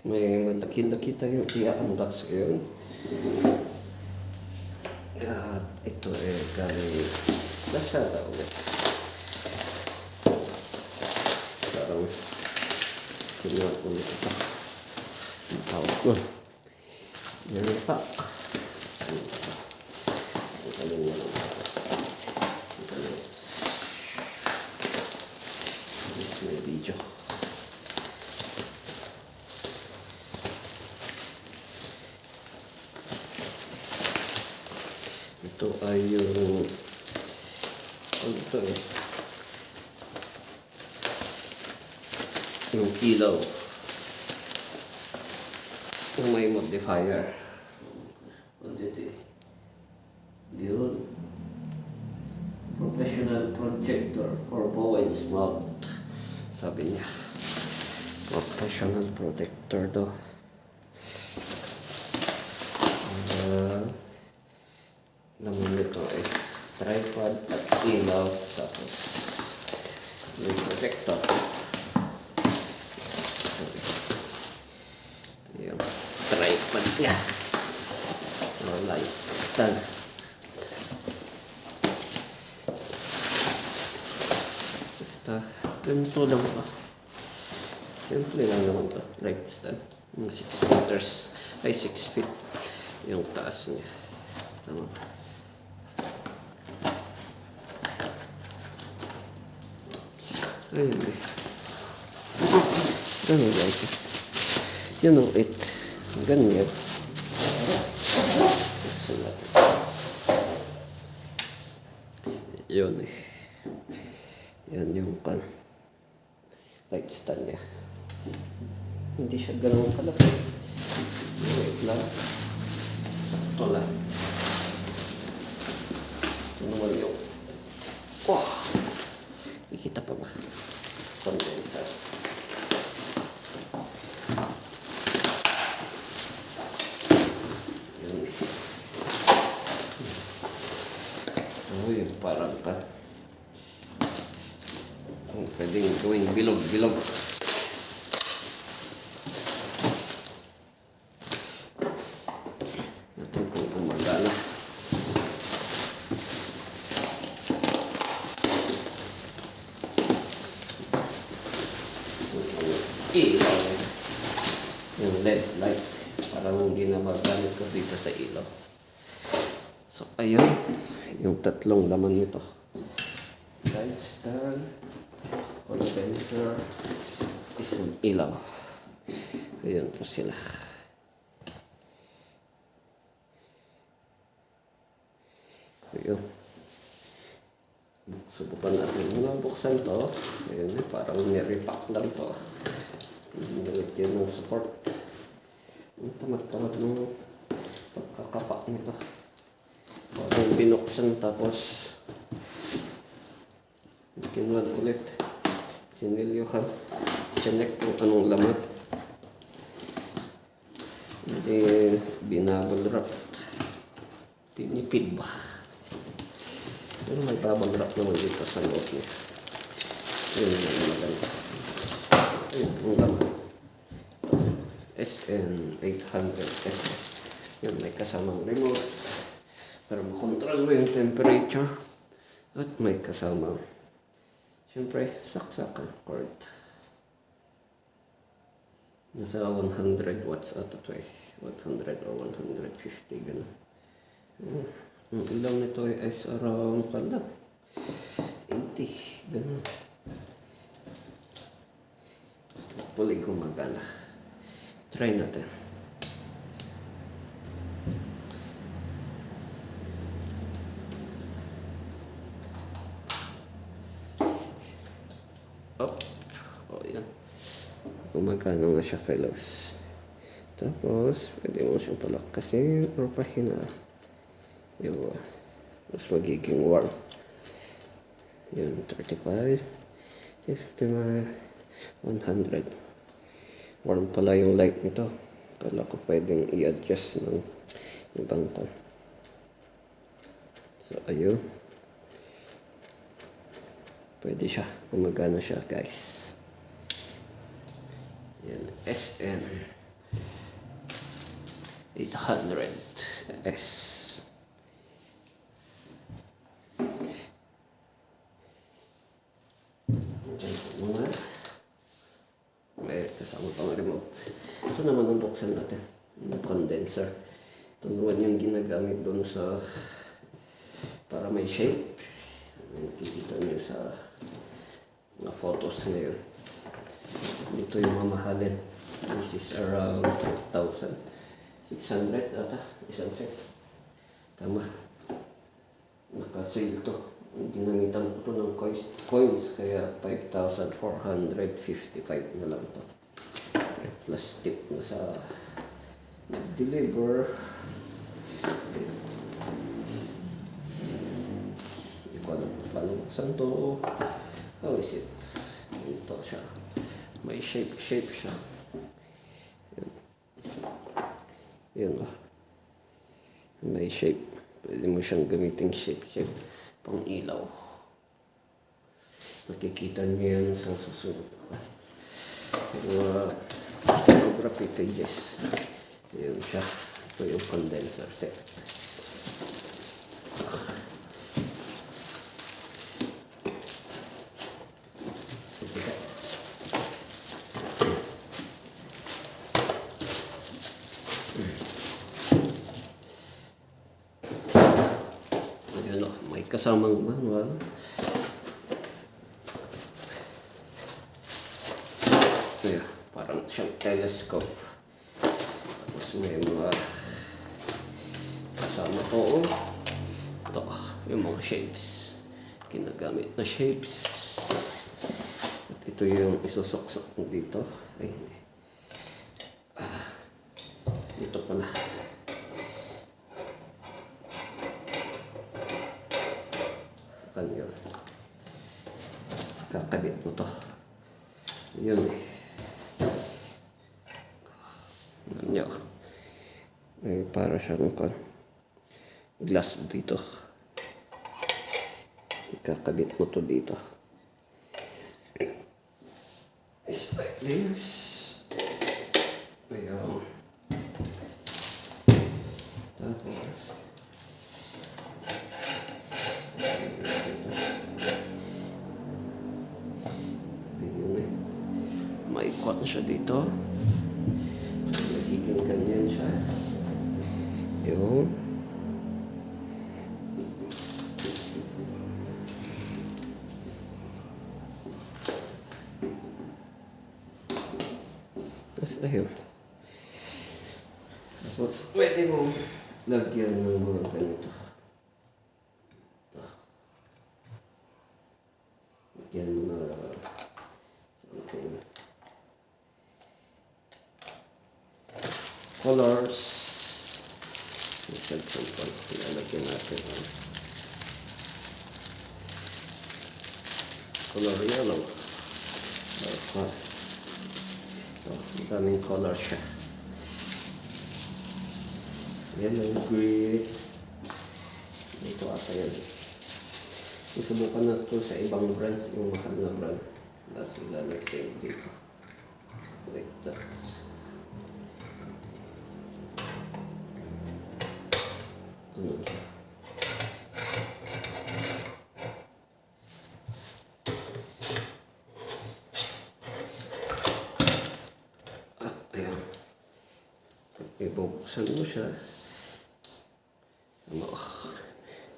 may malaki-laki tayong i-unbox ngayon. At ito ay galing Lazada ulit. Parang kinuha ulit ito. Ang tawag ko. Yan pa. Ang galing na lang. Ang galing. This may video. Ito ay yung ito yung ilaw yung may modifier. What it is? Yun. Professional projector for Bowen's mount. Sabi niya. Professional projector daw. Naman nito ay tripod at ilaw sa yung projector. Ito yung tripod niya. Light stand. Basta ganito lang ito. Simple lang naman ito. Light stand. 6 meters ay 6 feet yung taas niya. Tama. Ayun eh. Ganun lang ito. Yan ang it. Ganyan. Buksan natin. Yun eh. Yan yung light stand niya. Hindi siya ganun kalaki. Wait lang. Sakto lang. Ito naman yung kikita pa ba? Condenser. Yun. Yung parang pwedeng gawing bilog-bilog. Natin kung gumagana. Ilaw. Yung LED light. Parang hindi na magamit ko dito sa ilaw. So, ayun. Yung tatlong laman nito. Light stand. Condenser. Isang ilaw. Ayun po sila. Ayun. Subukan natin. Muna buksan to. Ayun eh. Parang nirepack lang to. Galit yun ng support. Ang tamad-tamad ng pagkakapak nito. Parang binuksan tapos kinulan ulit. Sinilyuhan. Chinek kung anong laman. Hindi binabble wrap. Tinipid ba? Pero may bubble wrap naman dito sa loob niya. Yun yung maganda. Yung laman. SN800SS. Yun, may kasamang remote para makontrol mo yung temperature. At may kasamang siyempre saksakan cord. Nasa 100 watts ata to eh. 100 or 150 gano'n. Ang ilaw nito ay around pala 80 gano'n. Hopefully gumagana. Try natin. Oh, yan. Gumagana nga siya, fellows. Tapos, pwede mo siyang palakasin or pahina. Yun. Tapos magiging warm. Yun, 35, 59, 100. Warm pala yung light nito. Kala ko pwedeng i-adjust ng ibang ko. So, ayun. Pwede siya. Gumagana siya, guys. Yan. SN 800S. Diyan po muna. May kasama pang remote. Ito naman ang buksan natin. Yung condenser. Ito naman yung ginagamit doon sa para may shape. Nakikita nyo sa mga photos ngayon. Dito yung mamahalin. This is around 1,600 ata. Isang set. Tama. Naka-sale to. Ginamitan ko to ng coins. Kaya 5,455 na lang to. Plus tip na sa nag-deliver. Hindi ko alam paano saan to. How is it? Ito siya. May shape siya. Yun. Yun oh. May shape. Pwede mo siyang gamitin shape. Pang ilaw. Makikita niyo yan sa susunod. Sa mga photography pages. Yun siya. Ito yung condenser set. Ayun o, may kasamang manual. Ayan, parang siyang telescope. Tapos may mga kasama to. Ito, yung mga shapes. Ginagamit na shapes. At ito yung isusok-sok dito. Ay, hindi. Dito pala. Sa kanya. Kakabit mo to. Yun eh. Yan. May para siyang glass dito. Kakabit mo to dito. It's like this. Ayan. Tapos ayun eh. May ikot siya dito. Magiging ganyan siya. Yun. Tapos ayun. Tapos pwede mo lagyan ng mga ganito. Ito. Lagyan mo na something. Colors. Example. Ilalagyan natin ang color yellow. Daming color siya. Yellow, green. Ito ata yan. Isubukan na ito sa ibang brands, yung mahal na brand. Tapos ilalagay dito. Like that. Ganun siya. Ayan. Ibubuksan mo siya. Ano?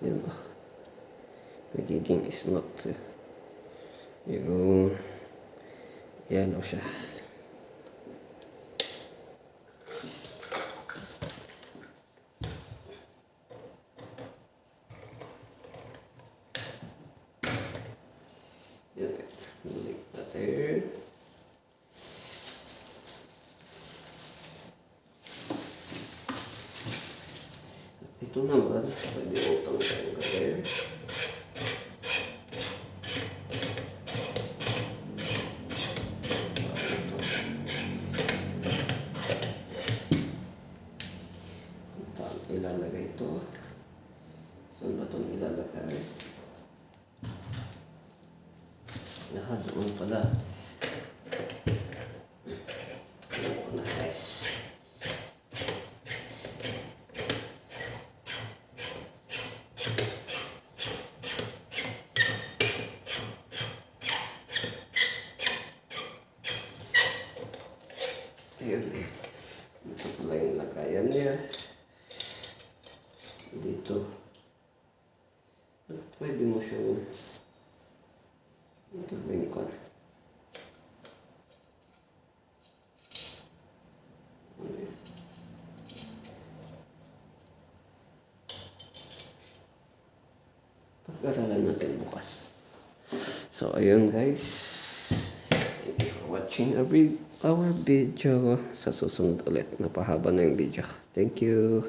Yan o. Nagiging isnot. Yung yellow siya. Yan. Balik natin. Ito naman, pwede utang tanggalin. Saan ilalagay ito? Saan ba itong ilalagay? Doon pala. Ayun. Ito pala yung lagayan niya. Dito. Pwede mo siyang ito yung kon. Pag-aralan natin bukas. So, ayun guys. Thank you for watching our video. Sa susunod ulit. Napahaba na yung video. Thank you.